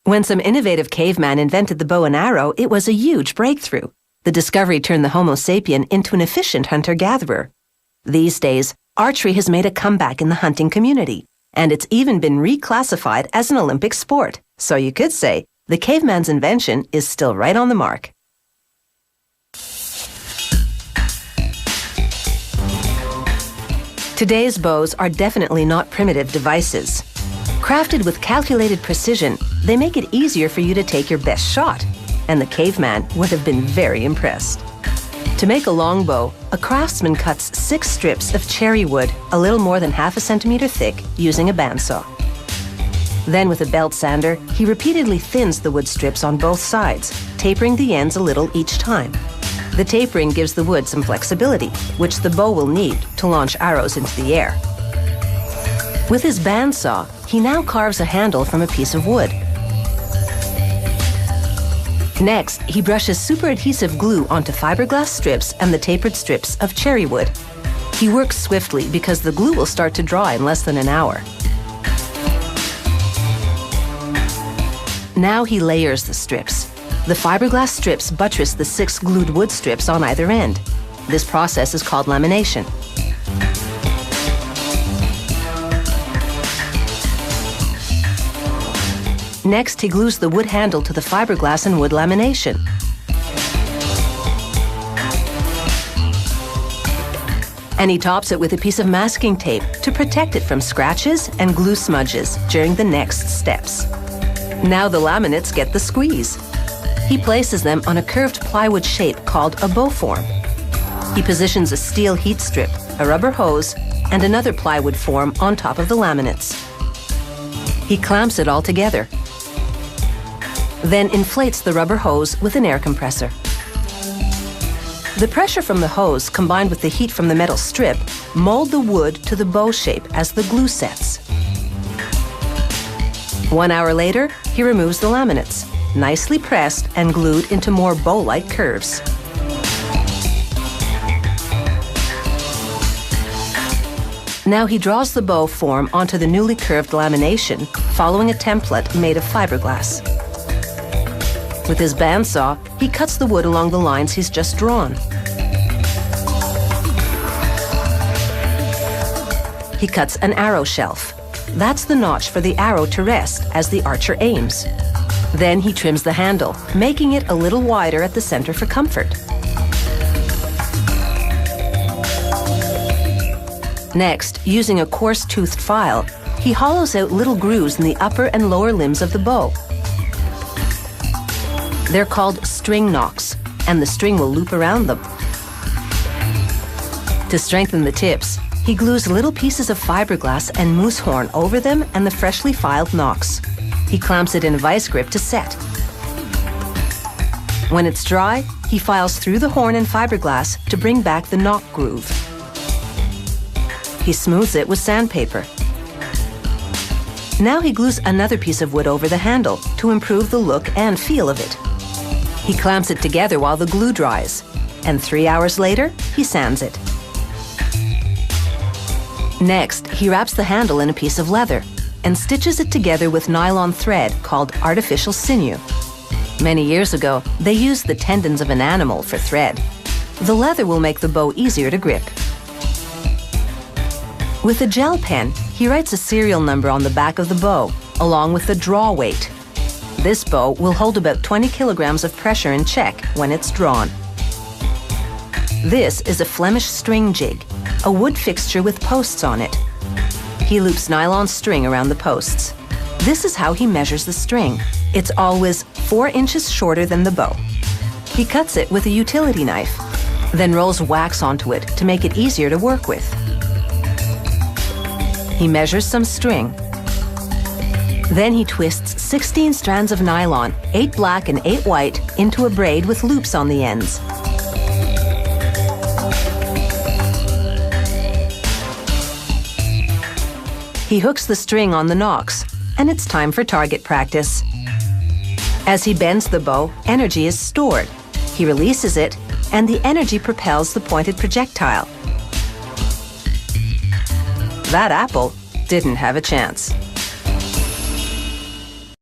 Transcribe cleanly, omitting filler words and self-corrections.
When some innovative caveman invented the bow and arrow, it was a huge breakthrough. The discovery turned the Homo sapien into an efficient hunter-gatherer. These days, archery has made a comeback in the hunting community, and it's even been reclassified as an Olympic sport. So you could say the caveman's invention is still right on the mark. Today's bows are definitely not primitive devices. Crafted with calculated precision, they make it easier for you to take your best shot, and the caveman would have been very impressed. To make a longbow, a craftsman cuts 6 strips of cherry wood, a little more than ½ centimeter thick, using a bandsaw. Then with a belt sander, he repeatedly thins the wood strips on both sides, tapering the ends a little each time. The tapering gives the wood some flexibility, which the bow will need to launch arrows into the air. With his bandsaw, he now carves a handle from a piece of wood. Next, he brushes super adhesive glue onto fiberglass strips and the tapered strips of cherry wood. He works swiftly because the glue will start to dry in less than an hour. Now he layers the strips. The fiberglass strips buttress the 6 glued wood strips on either end. This process is called lamination. Next, he glues the wood handle to the fiberglass and wood lamination. And he tops it with a piece of masking tape to protect it from scratches and glue smudges during the next steps. Now the laminates get the squeeze. He places them on a curved plywood shape called a bow form. He positions a steel heat strip, a rubber hose, and another plywood form on top of the laminates. He clamps it all together, then inflates the rubber hose with an air compressor. The pressure from the hose combined with the heat from the metal strip mold the wood to the bow shape as the glue sets. 1 hour later, he removes the laminates, nicely pressed and glued into more bow-like curves. Now he draws the bow form onto the newly curved lamination, following a template made of fiberglass. With his bandsaw, he cuts the wood along the lines he's just drawn. He cuts an arrow shelf. That's the notch for the arrow to rest as the archer aims. Then he trims the handle, making it a little wider at the center for comfort. Next, using a coarse-toothed file, he hollows out little grooves in the upper and lower limbs of the bow. They're called string nocks, and the string will loop around them. To strengthen the tips, he glues little pieces of fiberglass and moose horn over them and the freshly filed nocks. He clamps it in a vice grip to set. When it's dry, he files through the horn and fiberglass to bring back the nock groove. He smooths it with sandpaper. Now he glues another piece of wood over the handle to improve the look and feel of it. He clamps it together while the glue dries, and 3 hours later, he sands it. Next, he wraps the handle in a piece of leather and stitches it together with nylon thread called artificial sinew. Many years ago, they used the tendons of an animal for thread. The leather will make the bow easier to grip. With a gel pen, he writes a serial number on the back of the bow, along with the draw weight. This bow will hold about 20 kilograms of pressure in check when it's drawn. This is a Flemish string jig, a wood fixture with posts on it. He loops nylon string around the posts. This is how he measures the string. It's always 4 inches shorter than the bow. He cuts it with a utility knife, then rolls wax onto it to make it easier to work with. He measures some string. Then he twists 16 strands of nylon, 8 black and 8 white, into a braid with loops on the ends. He hooks the string on the nocks, and it's time for target practice. As he bends the bow, energy is stored. He releases it, and the energy propels the pointed projectile. That apple didn't have a chance.